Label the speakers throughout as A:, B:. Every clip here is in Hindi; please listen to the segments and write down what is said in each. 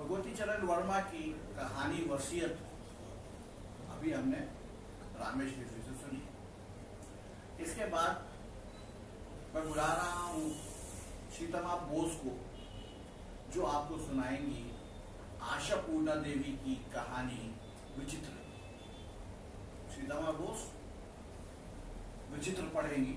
A: भगवती चरण वर्मा की कहानी वसीयत अभी हमने रामेश मिश्र से सुनी। इसके बाद मैं बुला रहा हूँ सीतमा बोस को, जो आपको सुनाएंगी आशा पूर्णा देवी की कहानी विचित्र। सीतमा बोस विचित्र पढ़ेंगी।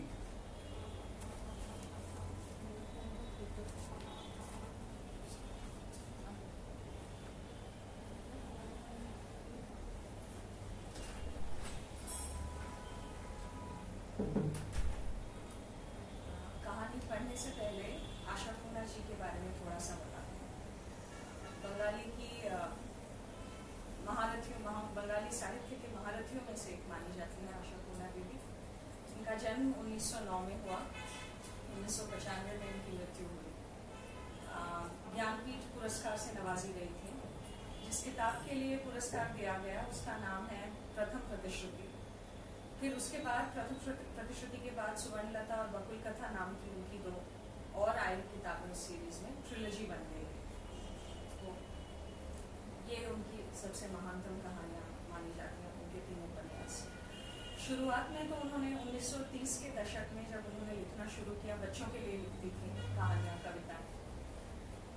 B: कहानी पढ़ने से पहले आशा पूर्णा जी के बारे में थोड़ा सा बता दें। बंगाली की बंगाली साहित्य के महारथियों में से एक मानी जाती है आशा पूर्णा देवी। इनका जन्म 1909 में हुआ। 1995 में इनकी मृत्यु हुई। ज्ञानपीठ पुरस्कार से नवाजी गई थी। जिस किताब के लिए पुरस्कार दिया गया उसका नाम है प्रथम प्रतिश्रुति। फिर उसके बाद प्रथम प्रतिश्रुति के बाद सुवर्णलता और बकुल कथा नाम की उनकी 2 और आयु किताबों सीरीज में ट्रिलॉजी बन गई। तो ये उनकी सबसे महानतम कहानियां मानी जाती हैं, उनके 3 उपन्यास। शुरुआत में तो उन्होंने 1930 के दशक में जब उन्होंने लिखना शुरू किया, बच्चों के लिए लिखती थी कहानियां, कविताएं।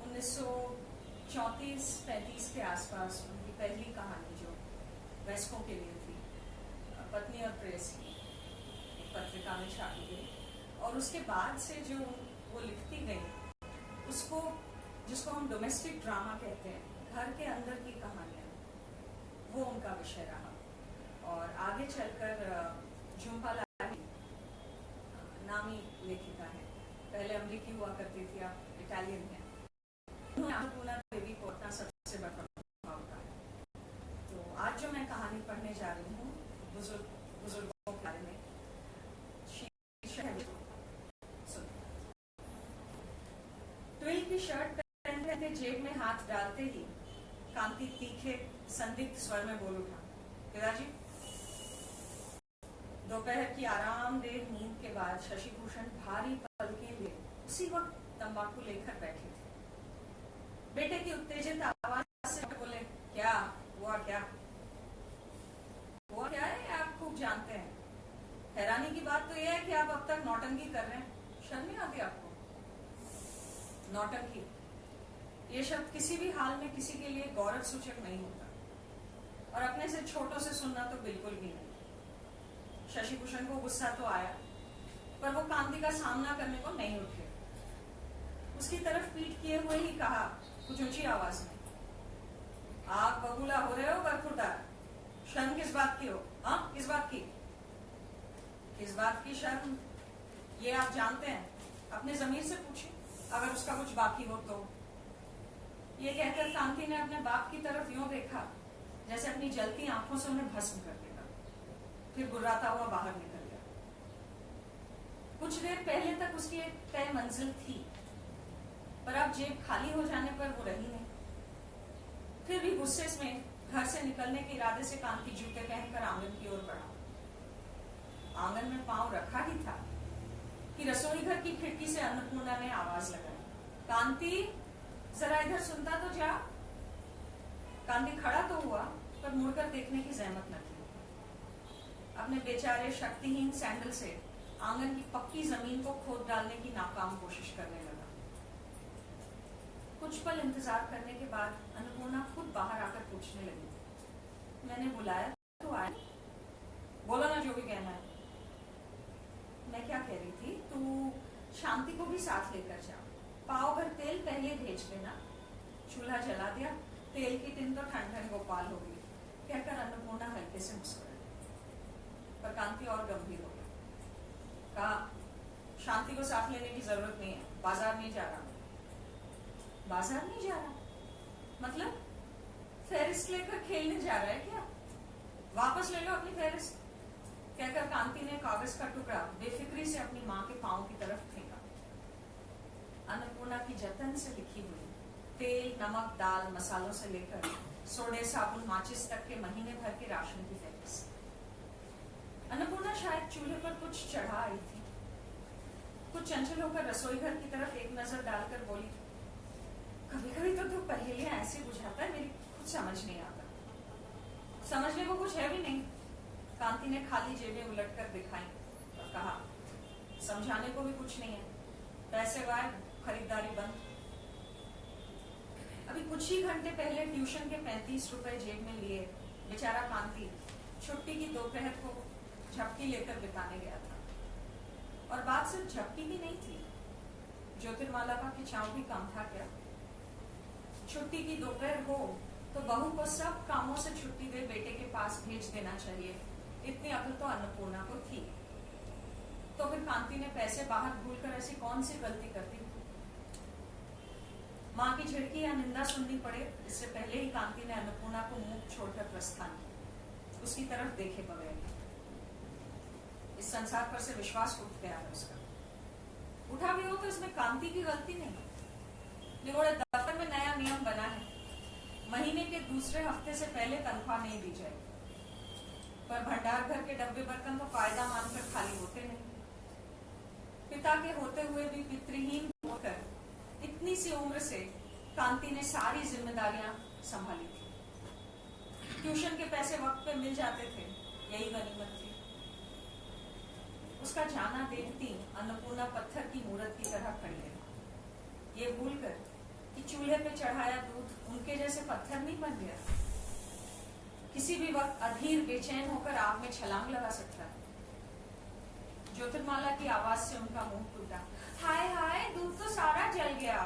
B: 1934-35 के आसपास उनकी पहली कहानी जो वयस्कों के लिए थी, पत्नी और प्रेयसी, एक पत्रिका में छापी गई। और उसके बाद से जो वो लिखती गई उसको, जिसको हम डोमेस्टिक ड्रामा कहते हैं, घर के अंदर की कहानियां, वो उनका विषय रहा। और आगे चलकर झुम्पा लाहिरी नामी लेखिका है, पहले अमेरिकी हुआ करती थी, अब इटालियन है। उन्होंने आशा पूर्णा देवी को अपना सबसे बड़ा प्रभाव डाला। तो आज जो मैं कहानी पढ़ने जा रही हूँ बुजुर्गों के बारे में, ट्विल की शर्ट पहनते जेब में हाथ डालते ही कांति तीखे संदिग्ध स्वर में बोल उठा, पिताजी। दोपहर की आरामदेह नींद के बाद शशिभूषण भारी पलकें लिए उसी वक्त तंबाकू लेकर बैठे थे। बेटे की उत्तेजित आवाज से बोले, क्या हुआ? क्या हुआ? क्या है आप खूब जानते हैं। हैरानी की बात तो यह है कि आप अब तक नौटंकी कर रहे हैं। शर्म नहीं आती आपको? नौटंकी ये शब्द किसी भी हाल में किसी के लिए गौरव सूचक नहीं होता, और अपने से छोटों से सुनना तो बिल्कुल भी नहीं। शशिभूषण को गुस्सा तो आया, पर वो कांति का सामना करने को नहीं उठे। उसकी तरफ पीठ किए हुए ही कहा कुछ ऊंची आवाज में, आप बबूला हो रहे हो बरखुरदार। शर्म किस बात की हो? हाँ, किस बात की? किस बात की शर्म? ये आप जानते हैं, अपने जमीर से पूछिए, अगर उसका कुछ बाकी हो तो। ये कहकर कांति ने अपने बाप की तरफ यूं देखा जैसे अपनी जलती आंखों से उन्हें भस्म कर देगा। फिर गुर्राता हुआ बाहर निकल गया। कुछ देर पहले तक उसकी एक तय मंजिल थी, पर अब जेब खाली हो जाने पर वो रही नहीं। फिर भी गुस्से में घर से निकलने के इरादे से कांति जूते पहनकर आंगन की ओर बढ़ा। आंगन में पांव रखा ही था कि रसोई घर की खिड़की से अन्नपूर्णा ने आवाज लगाई, कांति जरा इधर सुनता तो जा। कांति खड़ा तो हुआ, पर मुड़कर देखने की जहमत न की। अपने बेचारे शक्तिहीन सैंडल से आंगन की पक्की जमीन को खोद डालने की नाकाम कोशिश करने लगा। कुछ पल इंतजार करने के बाद अन्नपूर्णा खुद बाहर आकर पूछने लगी, मैंने बुलाया तो आए? बोलो ना जो भी कहना है। मैं क्या कह रही थी, तू शांति को भी साथ लेकर जा। पाव भर तेल पहले भेज देना। चूल्हा जला दिया, तेल की टिन तो ठंड गोपाल हो गई, कहकर अन्नपूर्णा हल्के से मुस्कुराई। पर कांति और गंभीर हो गई। कहा, शांति को साथ लेने की जरूरत नहीं है, बाजार नहीं जा रहा। बाजार नहीं जा रहा मतलब? फेरिस्ट लेकर खेलने जा रहा है क्या? वापस ले लो अपनी फेरिस्ट, कहकर कांति ने कागज का टुकड़ा बेफिक्री से अपनी माँ के पांव की तरफ फेंका। अन्नपूर्णा की जतन से लिखी हुई तेल, नमक, दाल, मसालों से लेकर सोडे, साबुन, माचिस तक के महीने भर के राशन की फेरिस्त। अन्नपूर्णा शायद चूल्हे पर कुछ चढ़ा आई थी। कुछ चंचल होकर रसोई घर की तरफ एक नजर डालकर बोली, कभी कभी तो तू पहेलियां ऐसे बुझा समझ नहीं आता। समझने को कुछ है भी नहीं। कांति ने खाली जेबें उलटकर दिखाई और कहा, समझाने को भी कुछ नहीं है, पैसे गायब, खरीदारी बंद। अभी कुछ ही घंटे पहले ट्यूशन के 35 रुपए जेब में लिए बेचारा कांति छुट्टी की दोपहर को झपकी लेकर बिताने गया था। और बात सिर्फ झपकी की नहीं थी, ज्योतिर्माला का खिंचाव भी कम था क्या? छुट्टी की दोपहर हो तो बहू को सब कामों से छुट्टी दे बेटे के पास भेज देना चाहिए, इतनी अकल तो अन्नपूर्णा को थी। तो फिर कांति ने पैसे बाहर भूलकर ऐसी कौन सी गलती कर दी? माँ की झिड़की या निंदा सुननी पड़े, इससे पहले ही कांति ने अन्नपूर्णा को मुंह छोड़कर प्रस्थान किया, उसकी तरफ देखे बगैर। इस संसार पर से विश्वास उठ गया है उसका। उठा भी हो तो इसमें कांति की गलती नहीं। निगोड़े दफ्तर में नया नियम बना है, महीने के दूसरे हफ्ते से पहले तनख्वाह नहीं दी जाएगी। पर भंडार घर के डब्बे बर्तन तो फायदा मानकर खाली होते नहीं। पिता के होते हुए भी पितृहीन होकर इतनी सी उम्र से कांति ने सारी जिम्मेदारियां संभाली थी। ट्यूशन के पैसे वक्त पे मिल जाते थे, यही गनीमत थी। उसका जाना देखती अन्नपूर्णा पत्थर की मूर्त की तरह खड़ी रही, ये भूलकर कि चूल्हे पे चढ़ाया दूध उनके जैसे पत्थर नहीं बन गया। किसी भी वक्त अधीर बेचैन होकर आग में छलांग लगा सकता है। ज्योतिर्माला की आवाज से उनका मुंह टूटा, हाय हाय, दूध तो सारा जल गया।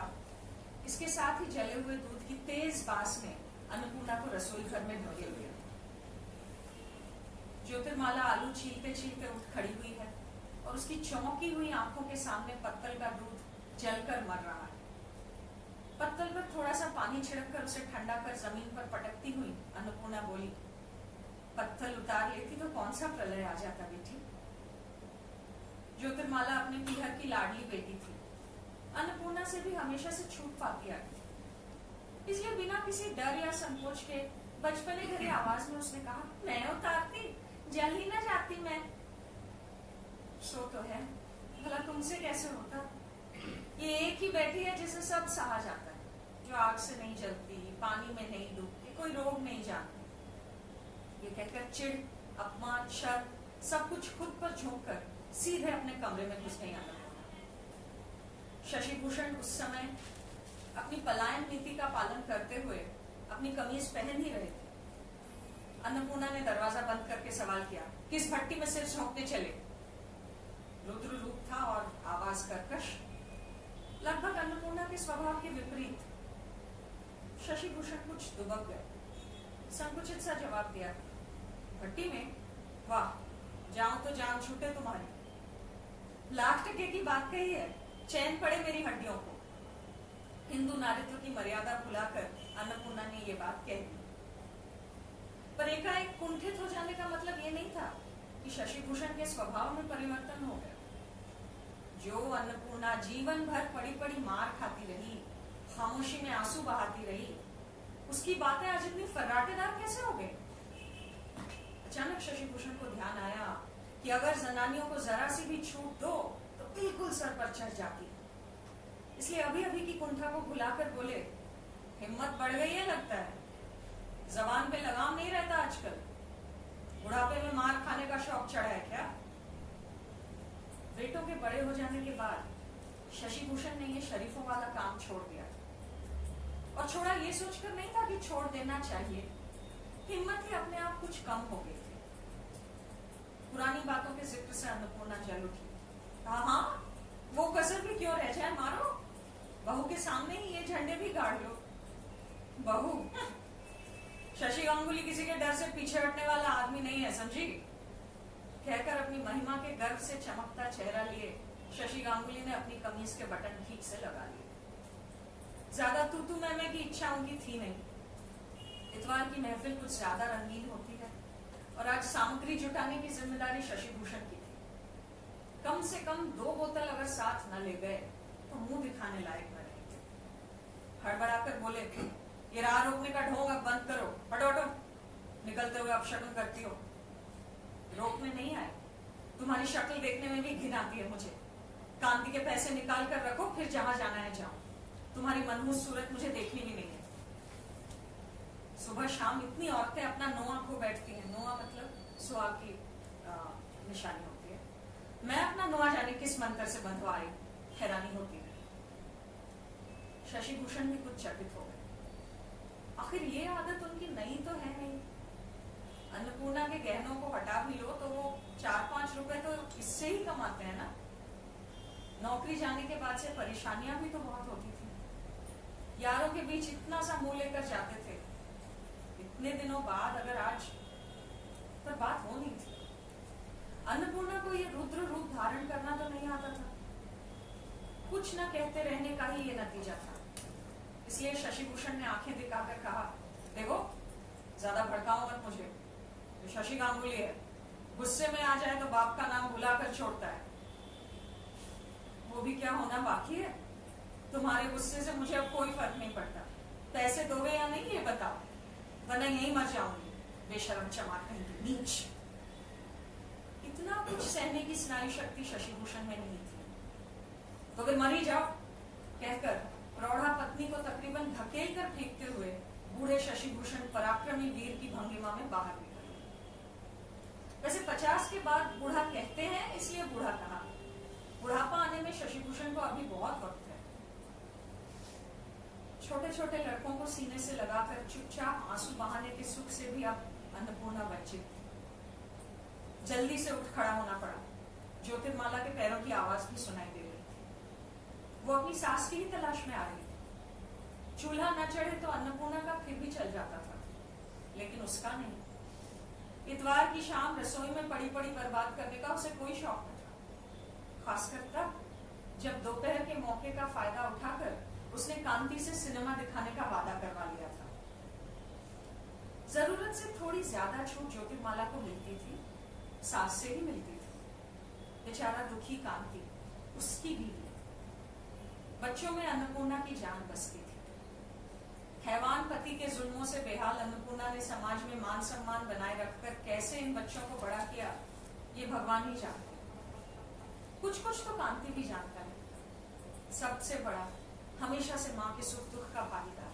B: इसके साथ ही जले हुए दूध की तेज बास में अन्नपूर्णा को रसोई घर में ढकेल दिया। ज्योतिर्माला आलू छीलते छीलते उठ खड़ी हुई है और उसकी चौंकी हुई आंखों के सामने पत्तल का दूध जलकर मर रहा है। पत्तल पर थोड़ा सा पानी छिड़ककर उसे ठंडा कर जमीन पर पटकती हुई अन्नपूर्णा बोली, पत्तल उतार लेती तो कौन सा प्रलय आ जाता बेटी। ज्योतिर्माला अपने पीहर की लाडली बेटी थी, अन्नपूर्णा से भी हमेशा से छूट पाती आई, इसलिए बिना किसी डर या संकोच के बचपने भरी आवाज में उसने कहा, मैं उतारती, जल ही न जाती मैं। सो तो है, भला तुमसे कैसे होता। ये एक ही बेटी है जिसे सब सहा जाता है, जो आग से नहीं जलती, पानी में नहीं डूबती, कोई रोग नहीं जानती। ये कहकर चिढ़, अपमान, शर्म सब कुछ खुद पर झोंक कर सीधे अपने कमरे में घुस गई अन्नपूर्णा। शशिभूषण उस समय अपनी पलायन नीति का पालन करते हुए अपनी कमीज पहन ही रहे थे। अन्नपूर्णा ने दरवाजा बंद करके सवाल किया, किस भट्टी में सिर झोंकने चले। रुद्र रूप था और आवाज कर्कश, लगभग अन्नपूर्णा के स्वभाव के विपरीत। शशिभूषण कुछ दुबक गए, संकुचित सा जवाब दिया, भट्टी में? वाह, जाऊं तो जान छूटे तुम्हारी। लाख टके की बात कही है, चैन पड़े मेरी हड्डियों को। हिंदू नारित्व की मर्यादा भुलाकर अन्नपूर्णा ने ये बात कह दी। पर एकाएक कुंठित हो जाने का मतलब ये नहीं था कि शशिभूषण के स्वभाव में परिवर्तन हो गया। जो अन्नपूर्णा जीवन भर पड़ी पड़ी मार खाती रही, खामोशी में आंसू बहाती रही, उसकी बातें आज इतनी फर्राटेदार कैसे हो गई। अचानक शशिभूषण को ध्यान आया कि अगर जनानियों को जरा सी भी छूट दो तो बिल्कुल सर पर चढ़ जाती। इसलिए अभी अभी की कुंठा को भुलाकर बोले, हिम्मत बढ़ गई है लगता है, जबान पे लगाम नहीं रहता आजकल, बुढ़ापे में मार खाने का शौक चढ़ा है क्या। बेटों के बड़े हो जाने के बाद शशिभूषण ने ये शरीफों वाला काम छोड़ दिया, और छोड़ा ये सोचकर नहीं था कि छोड़ देना चाहिए, हिम्मत ही अपने आप कुछ कम हो गई थी। पुरानी बातों के जिक्र से अन्नपूर्णा जल उठी, हाँ, वो कसर भी क्यों रह जाए, मारो, बहू के सामने ही ये झंडे भी गाड़ लो। बहू, शशि गांगुली किसी के डर से पीछे हटने वाला आदमी नहीं है, समझी। कहकर अपनी महिमा के गर्व से चमकता चेहरा लिए शशि गांगुली ने अपनी कमीज के बटन ठीक से लगा लिए। ज्यादा तू मैं की इच्छा उनकी थी नहीं। इतवार की महफिल कुछ ज्यादा रंगीन होती है और आज सामग्री जुटाने की जिम्मेदारी शशिभूषण की थी। कम से कम 2 बोतल अगर साथ न ले गए तो मुंह दिखाने लायक न रहेंगे। हड़बड़ाकर बोले, ये राह रोकने का ढोंग अब बंद करो, हटो हटो, निकलते हुए अपशगुन करती हो। रोकने नहीं आए, तुम्हारी शक्ल देखने में भी घिन आती है मुझे। कांति के पैसे निकाल कर रखो, फिर जहां जाना है जाओ, तुम्हारी मनहूस सूरत मुझे देखनी भी नहीं है। सुबह शाम इतनी औरतें अपना नोआ खो बैठती हैं। नोआ मतलब सुहाग की निशानी होती है। मैं अपना नोआ जाने किस मंत्र से बंधवाई, हैरानी होती है। शशि भूषण भी कुछ चकित हो गए। आखिर ये आदत उनकी नई तो है नहीं। अन्नपूर्णा के गहनों को हटा भी लो तो वो 4-5 रुपए तो इससे ही कमाते हैं ना। नौकरी जाने के बाद से परेशानियां भी तो बहुत होती थी। यारों के बीच इतना सा मुंह लेकर जाते थे, इतने दिनों बाद अगर आज पर बात हो नहीं थी। अन्नपूर्णा को ये रुद्र रूप धारण करना तो नहीं आता था। कुछ न कहते रहने का ही ये नतीजा था। इसलिए शशि भूषण ने आंखें दिखाकर कहा, देखो ज्यादा भड़काओ मत मुझे। जो शशि गांगुली है, गुस्से में आ जाए तो बाप का नाम बुलाकर छोड़ता है। वो भी क्या होना बाकी है? तुम्हारे गुस्से से मुझे अब कोई फर्क नहीं पड़ता। पैसे दोगे या नहीं ये बताओ, वरना यहीं मर जाऊंगी। बेशरम चमार कहीं की नीच। इतना कुछ सहने की स्नायु शक्ति शशि भूषण में नहीं थी। तो फिर मर ही जाओ कहकर प्रौढ़ा पत्नी को तकरीबन धकेल कर फेंकते हुए बूढ़े शशि भूषण पराक्रमी वीर की भंगिमा में बाहर निकले। वैसे 50 के बाद बूढ़ा कहते हैं, इसलिए बूढ़ा कहा। बुढ़ापा आने में शशि भूषण को अभी बहुत वक्त है। छोटे छोटे लड़कों को सीने से लगाकर चुपचाप आंसू बहाने के सुख से भी अब अन्नपूर्णा वंचित थी। जल्दी से उठ खड़ा होना पड़ा। ज्योतिर्माला के पैरों की आवाज भी सुनाई दे रही थी। वो अपनी सास की ही तलाश में आ रही थी। चूल्हा न चढ़े तो अन्नपूर्णा का फिर भी चल जाता था, लेकिन उसका नहीं। इतवार की शाम रसोई में पड़ी पड़ी बर्बाद करने का उसे कोई शौक न था। खासकर तब जब दोपहर के मौके का फायदा उठाकर उसने कांति से सिनेमा दिखाने का वादा करवा लिया था। जरूरत से थोड़ी ज्यादा छूट ज्योतिर्माला को मिलती थी, सास से ही मिलती थी। बेचारा दुखी कांति, उसकी बीवी। बच्चों में अन्नपूर्णा की जान बसती थी। हैवान पति के जुल्मों से बेहाल अन्नपूर्णा ने समाज में मान सम्मान बनाए रखकर कैसे इन बच्चों को बड़ा किया, ये भगवान ही जानते। कुछ कुछ तो कांति भी जानता है। सबसे बड़ा हमेशा से माँ के सुख दुख का भागीदार।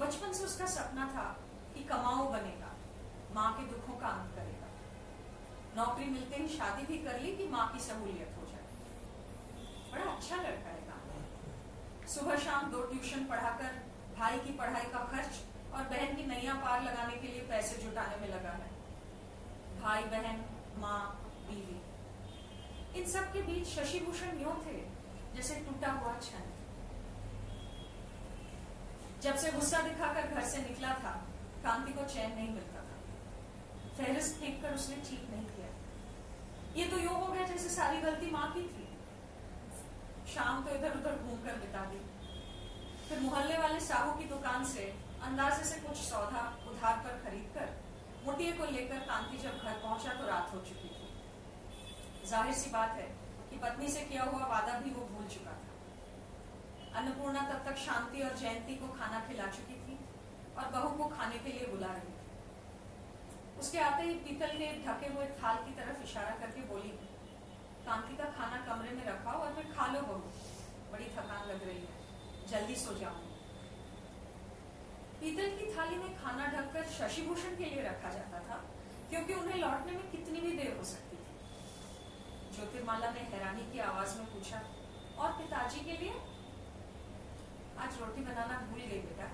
B: बचपन से उसका सपना था कि कमाऊ बनेगा, माँ के दुखों का अंत करेगा। नौकरी मिलते ही शादी भी कर ली कि माँ की सहूलियत हो जाए। बड़ा अच्छा लड़का है काम। सुबह शाम 2 ट्यूशन पढ़ाकर भाई की पढ़ाई का खर्च और बहन की नैया पार लगाने के लिए पैसे जुटाने में लगा है। भाई बहन, माँ, बीवी, इन सब के बीच शशि भूषण यूं थे जैसे टूटा हुआ छन। जब से गुस्सा दिखाकर घर से निकला था, कांति को चैन नहीं मिलता था। फहरिस्त फेंककर उसने ठीक नहीं किया। ये तो यूं हो गया जैसे सारी गलती माँ की थी। शाम तो इधर उधर घूमकर बिता दी। फिर मोहल्ले वाले साहू की दुकान से अंदाजे से कुछ सौदा उधार पर खरीदकर मुटिये को लेकर कांति जब घर पहुंचा तो रात हो चुकी थी। जाहिर सी बात है कि पत्नी से किया हुआ वादा भी वो भूल चुका था। अन्नपूर्णा तब तक शांति और जयंती को खाना खिला चुकी थी और बहू को खाने के लिए बुला रही थी। उसके आते ही पीतल के ढके हुए थाल की तरफ इशारा करके बोली, कांति का खाना कमरे में रखाओ और फिर खा लो बहू, बड़ी थकान लग रही है, जल्दी सो जाऊंगी। पीतल की थाली में खाना ढककर शशि भूषण के लिए रखा जाता था, क्योंकि उन्हें लौटने में कितनी भी देर हो सकती थी। ज्योतिर्माला ने हैरानी की आवाज में पूछा, और पिताजी के लिए? आज रोटी बनाना भूल गई बेटा,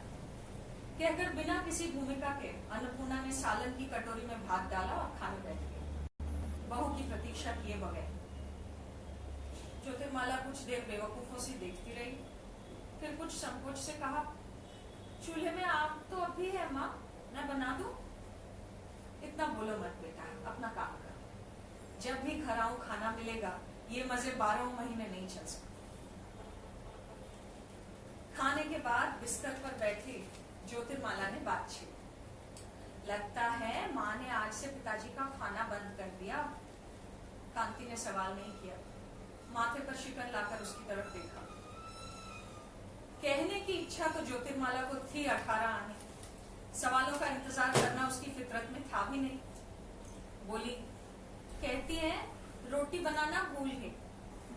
B: कहकर बिना किसी भूमिका के अन्नपूर्णा ने सालन की कटोरी में भात डाला और खाने बैठ गई, बहू की प्रतीक्षा किए बगैर। ज्योतिर्माला कुछ देर बेवकूफों से देखती रही, फिर कुछ संकोच से कहा, चूल्हे में आग तो अभी है माँ, मैं बना दूं? इतना बोलो मत बेटा, अपना काम करो। जब भी घर आऊं खाना मिलेगा, ये मजे 12 महीने नहीं चल सकते। खाने के बाद बिस्तर पर बैठी ज्योतिर्माला ने बात छेड़ी। लगता है माँ ने आज से पिताजी का खाना बंद कर दिया। कांति ने सवाल नहीं किया, माथे पर शिकन लाकर उसकी तरफ देखा। कहने की इच्छा तो ज्योतिर्माला को थी 18 आने, सवालों का इंतजार करना उसकी फितरत में था भी नहीं। बोली, कहती है रोटी बनाना भूल गई।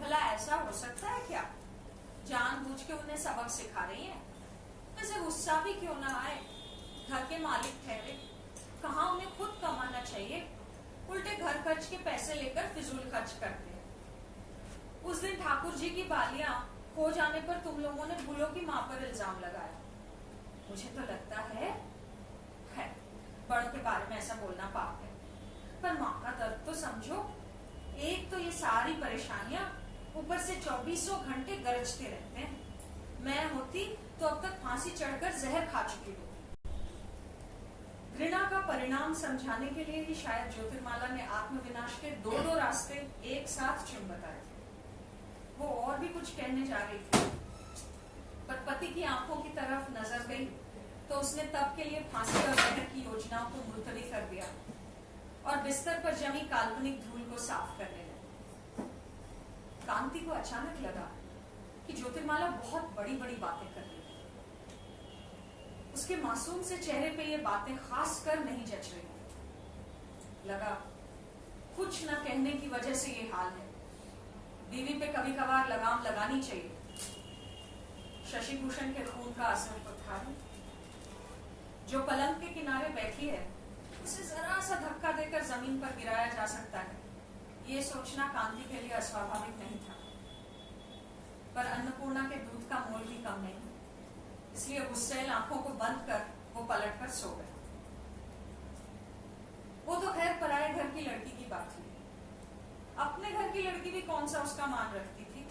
B: भला ऐसा हो सकता है क्या? जानबूझ के उन्हें सबक सिखा रही है। वैसे गुस्सा भी क्यों ना आए, घर के मालिक ठहरे, कहाँ उन्हें खुद कमाना चाहिए, उल्टे घर खर्च के पैसे लेकर फिजूल खर्च करते हैं। उस दिन ठाकुर जी की बालियां खो जाने पर तुम लोगों ने भूलों की माँ पर इल्जाम लगाया। मुझे तो लगता है बड़ों के बारे में ऐसा बोलना पाप है, पर माँ का दर्द तो समझो। एक तो ये सारी परेशानियां, ऊपर से 2400 घंटे गरजते रहते हैं। मैं होती तो अब तक फांसी चढ़कर जहर खा चुकी होती। घृणा का परिणाम समझाने के लिए ही शायद ज्योतिर्माला ने आत्मविनाश के दो रास्ते एक साथ चुन बताए थे। वो और भी कुछ कहने जा रही थी, पर पति की आंखों की तरफ नजर गई तो उसने तब के लिए फांसी और जहर की योजनाओं को मुलतवी कर दिया और बिस्तर पर जमी काल्पनिक धूल को साफ करने लगी। कांति को अचानक लगा कि ज्योतिर्माला बहुत बड़ी बड़ी बातें कर रही है। उसके मासूम से चेहरे पे ये बातें खास कर नहीं जच रही। लगा कुछ न कहने की वजह से ये हाल है। बीवी पे कभी कभार लगाम लगानी चाहिए। शशि भूषण के खून का असर तो था ही। जो पलंग के किनारे बैठी है उसे जरा सा धक्का देकर जमीन पर गिराया जा सकता है, ये सोचना कांति के लिए अस्वाभाविक नहीं था। पर अन्नपूर्णा के दूध का मोल भी कम नहीं, इसलिए गुस्सेल आंखों को बंद कर वो पलट कर सो गए। वो तो खैर पराये घर की लड़की की बात हुई। अपने घर की लड़की भी कौन सा उसका मान रखती थी।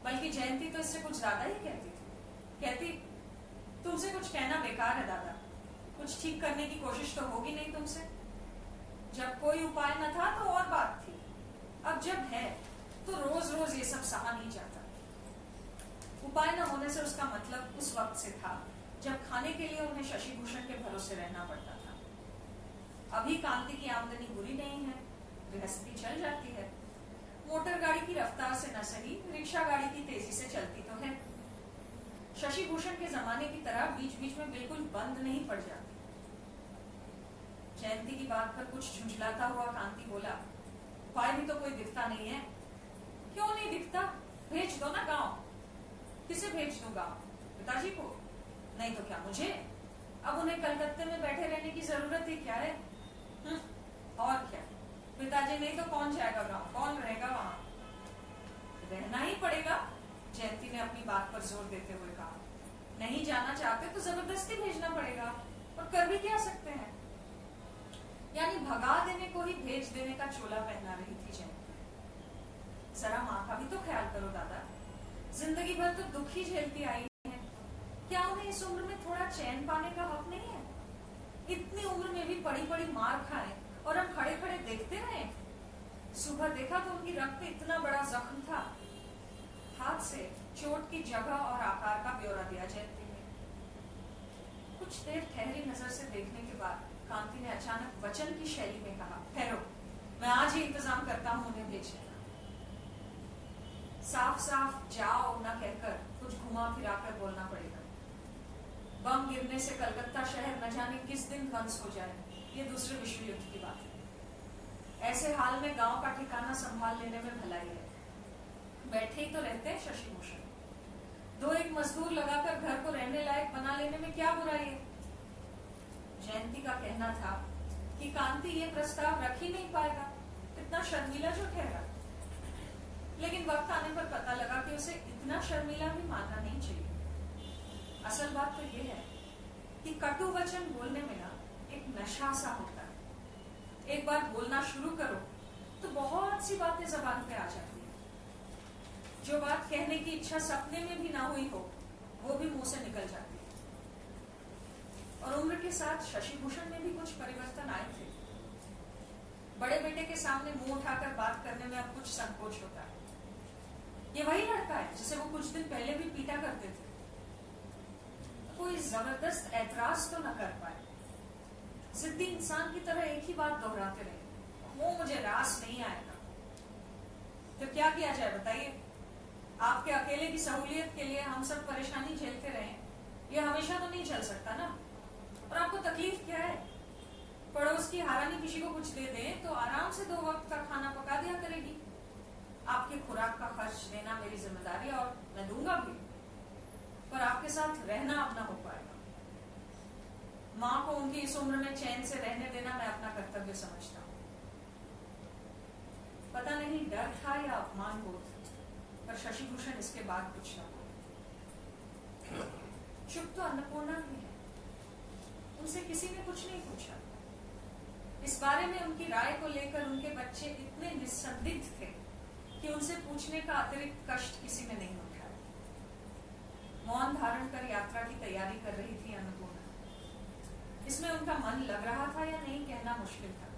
B: बल्कि जयंती तो इससे कुछ ज्यादा ही कहती थी। कहती, तुमसे कुछ कहना बेकार है दादा, कुछ ठीक करने की कोशिश तो होगी नहीं तुमसे। जब कोई उपाय न था तो और बात थी, अब जब है तो रोज रोज ये सब सहा नहीं जाता। उपाय न होने से उसका मतलब उस वक्त से था जब खाने के लिए उन्हें शशि भूषण के भरोसे रहना पड़ता था। अभी कांति की आमदनी बुरी नहीं है, गृहस्थी चल जाती है। मोटर गाड़ी की रफ्तार से न सही, रिक्शा गाड़ी की तेजी से चलती तो है। शशि भूषण के जमाने की तरह बीच बीच में बिल्कुल बंद नहीं पड़ जाती। जयंती की बात पर कुछ झुंझलाता हुआ कांति बोला, उपाय भी तो कोई दिखता नहीं है। क्यों नहीं दिखता? भेज दो ना गांव। किसे भेज दूं गांव? पिताजी को? नहीं तो क्या मुझे? अब उन्हें कलकत्ते में बैठे रहने की जरूरत ही क्या है? और क्या, पिताजी नहीं तो कौन जाएगा गांव, कौन रहेगा वहां? रहना ही पड़ेगा। जयंती ने अपनी बात पर जोर देते हुए कहा, नहीं जाना चाहते तो जबरदस्ती भेजना पड़ेगा, और कर भी क्या सकते हैं। यानी भगा देने को ही भेज देने का चोला पहना रही थी जयंती। जरा माँ का भी तो ख्याल करो दादा, जिंदगी भर तो दुख ही झेलती आई है। क्या उन्हें इस उम्र में थोड़ा चैन पाने का हक नहीं है? इतनी उम्र में भी पड़ी पड़ी मार खाए और हम खड़े खड़े देखते रहे। सुबह देखा तो उनकी रक्त पे इतना बड़ा जख्म था। हाथ से चोट की जगह और आकार का ब्यौरा दिया जयंती ने। कुछ देर ठहरी नजर से देखने के बाद कांति ने अचानक वचन की शैली में कहा, ठहरो, मैं आज ही इंतजाम करता हूँ उन्हें भेजने का। साफ साफ जाओ न कहकर कुछ घुमा फिरा कर बोलना पड़ेगा। बम गिरने से कलकत्ता शहर न जाने किस दिन ध्वंस हो जाए, ये दूसरे विश्व युद्ध की बात है। ऐसे हाल में गांव का ठिकाना संभाल लेने में भलाई है। बैठे ही तो रहते हैं शशि भूषण, दो एक मजदूर लगाकर घर को रहने लायक बना लेने में क्या बुराई है। जयंती का कहना था कि कांति ये प्रस्ताव रख ही नहीं पाएगा, इतना शर्मीला जो ठहरा। लेकिन वक्त आने पर पता लगा कि उसे इतना शर्मीला भी मानना नहीं चाहिए। असल बात तो ये है कि कटु वचन बोलने में ना एक नशा सा होता है। एक बार बोलना शुरू करो तो बहुत सी बातें जबान पे आ जाती है। जो बात कहने की इच्छा सपने में भी ना हुई हो, वो भी मुंह से निकल जाती है। और उम्र के साथ शशि भूषण में भी कुछ परिवर्तन आए थे। बड़े बेटे के सामने मुंह उठाकर बात करने में अब कुछ संकोच होता है। ये वही लड़का है जिसे वो कुछ दिन पहले भी पीटा करते थे। कोई जबरदस्त ऐतराज तो न कर पाए। जिद्दी इंसान की तरह एक ही बात दोहराते रहे, वो मुझे रास नहीं आएगा। तो क्या किया जाए बताइए? आपके अकेले की सहूलियत के लिए हम सब परेशानी झेलते रहे, ये हमेशा तो नहीं चल सकता ना। और आपको तकलीफ क्या है? पड़ोस की हारानी किसी को कुछ दे दें तो आराम से 2 वक्त का खाना पका दिया करेगी। आपके खुराक का खर्च देना मेरी जिम्मेदारी और मैं दूंगा भी, पर आपके साथ रहना अब ना हो पाएगा। माँ को उनकी इस उम्र में चैन से रहने देना मैं अपना कर्तव्य समझता हूँ। पता नहीं डर था या अपमान बोध, पर शशिभूषण इसके बाद कुछ न बोले। चुप तो अन्नपूर्णा भी है, उनसे किसी ने कुछ नहीं पूछा। इस बारे में उनकी राय को लेकर उनके बच्चे इतने निस्संदिग्ध थे कि उनसे पूछने का अतिरिक्त कष्ट किसी ने नहीं उठाया। मौन धारण कर यात्रा की तैयारी कर रही थी अन्नपूर्णा। इसमें उनका मन लग रहा था या नहीं कहना मुश्किल था।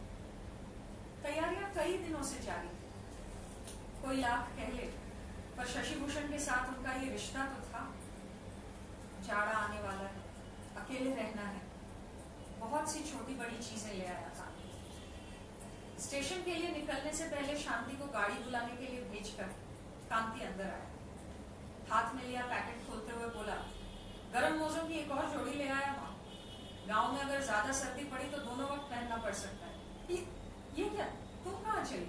B: तैयारियां कई दिनों से जारी थी। कोई लाख कह ले, पर शशिभूषण के साथ उनका ये रिश्ता तो था। जाड़ा आने वाला है, अकेले रहना है, बहुत सी छोटी बड़ी चीजें ले आया था। स्टेशन के लिए निकलने से पहले शांति को गाड़ी बुलाने के लिए भेजकर कांति अंदर आया। हाथ में लिया पैकेट खोलते हुए बोला, गर्म मोजों की एक और जोड़ी ले आया माँ। गांव में अगर ज्यादा सर्दी पड़ी तो दोनों वक्त पहनना पड़ सकता है। ये क्या, तुम कहाँ चली?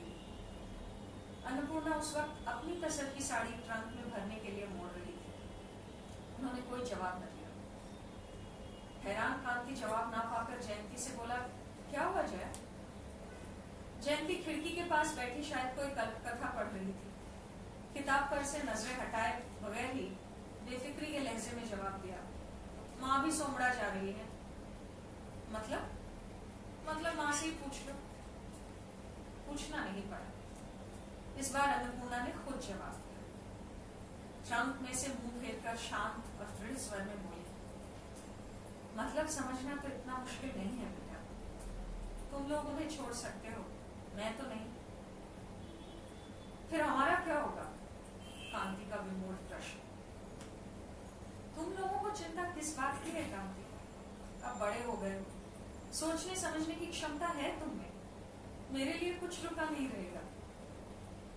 B: अन्नपूर्णा उस वक्त अपनी कसर की साड़ी ट्रंक में भरने के लिए मोड़ रही थी। उन्होंने कोई जवाब न दिया। हैरान कांति जवाब ना पाकर जयंती से बोला, क्या हुआ जया? जयंती खिड़की के पास बैठी शायद कोई कथा पढ़ रही थी। किताब पर से नजरें हटाए बगैर ही बेफिक्री के लहजे में जवाब दिया, माँ भी सोमड़ा जा रही है। मतलब माँ से ही पूछ लो। पूछना नहीं पड़ा। इस बार अन्नपूर्णा ने खुद जवाब दिया। ट्रंक में से मुंह फेरकर शांत और दृढ़ स्वर में बोली, मतलब समझना तो इतना मुश्किल नहीं है बेटा। तुम लोग उन्हें छोड़ सकते हो, मैं तो नहीं। फिर हमारा क्या होगा? कांति का विमूढ़ प्रश्न। तुम लोगों को चिंता किस बात की है कांति? अब बड़े हो गए हो, सोचने समझने की क्षमता है तुम में। मेरे लिए कुछ रुका नहीं रहेगा।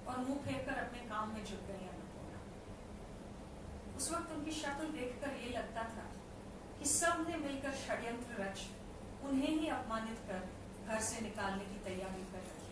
B: और मुंह फेरकर अपने काम में जुट गई अन्नपूर्णा। उस वक्त उनकी शक्ल देखकर ये लगता था कि सब ने मिलकर षड्यंत्र रच उन्हें ही अपमानित कर घर से निकालने की तैयारी कर रहे।